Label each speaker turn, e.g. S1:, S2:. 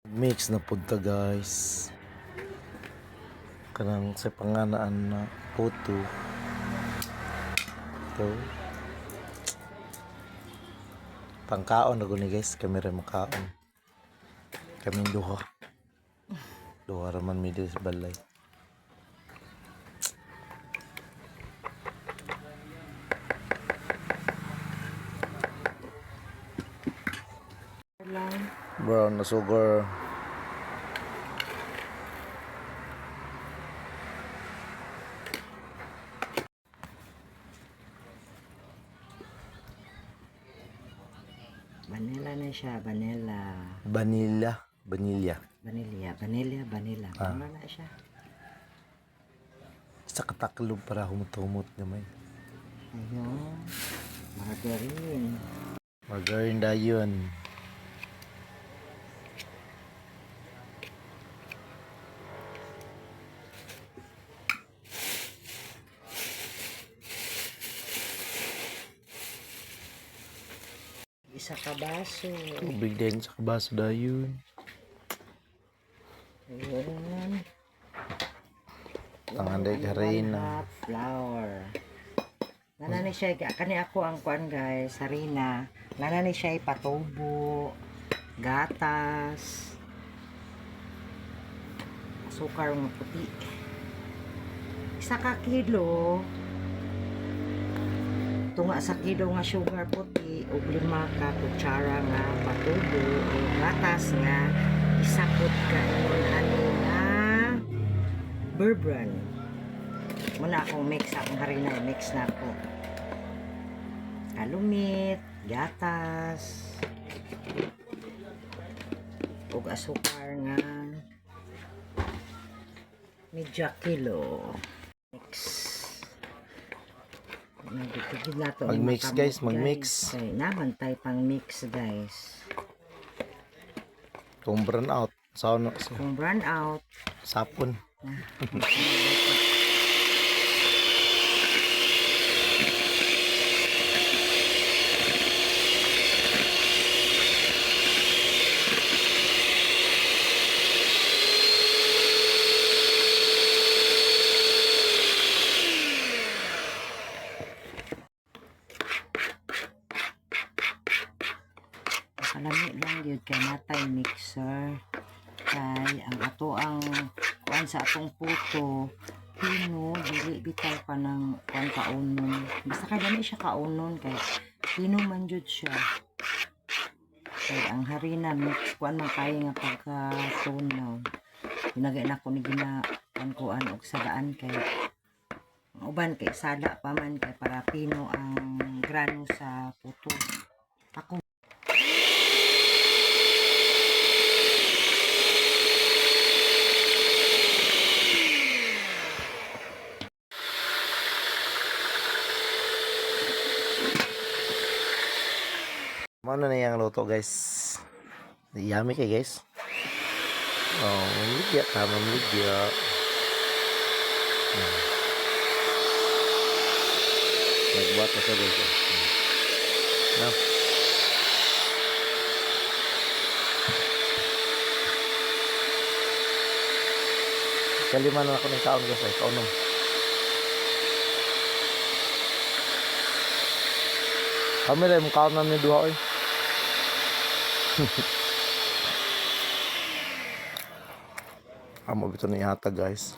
S1: Mix na punta guys. Kanang sa panganaan na puto. Ito. Pangkaon na guni guys. Kami rin makaon. Kaming duha. Duha raman mi sa balay. Brown na sugar.
S2: Vanilla na siya, vanilla.
S1: Vanilla.
S2: Ano na siya?
S1: Sa kataklob para humut-humut naman.
S2: Ayun. Margarine.
S1: Margarine dayon.
S2: Isa ka baso.
S1: Tubig din sa kabaso dayon.
S2: Ayun.
S1: Tanganday harina.
S2: Flour. Nanani siya, kani ako ang kuan guys, harina. Nanani siya patubo, gatas, asukar nga puti. Isa ka kilo. Tunga sa kilo nga sugar puti, ug 5 ka kutsara nga patubo, o gatas nga isakot ka ingon ani nga bourbon. Muna akong mix akong harina, mix na ako. Kalumit, gatas, ug asukar nga medya kilo. Mix.
S1: Mag-mix guys, mag-mix.
S2: Ay, namantay pang mix guys.
S1: Kung burn out.
S2: Kung burn out,
S1: Sapon.
S2: kalami lang yun kay natay mixer. Kay ang ato ang kuan sa atong puto pino dili bitaw ka ng kuan kaunon, basta kay dami siya kaunon kay pino man jud siya. Kay ang harina mix kuan man kay nga pagka-tunaw ginagay na ko ni gina kuan og sagaan kay ang uban kay sada pa man kay para pino ang grano sa puto. Ako
S1: Mana na yung luto guys. Yummy kay guys. Oh, mamigya ka, mamigya. Nagbuhat na siya guys. No. Kalima na ako ng kaon guys. Ay, kaunom. Kami rin, mong kaon namin duha oy. Amo bito ni yata guys.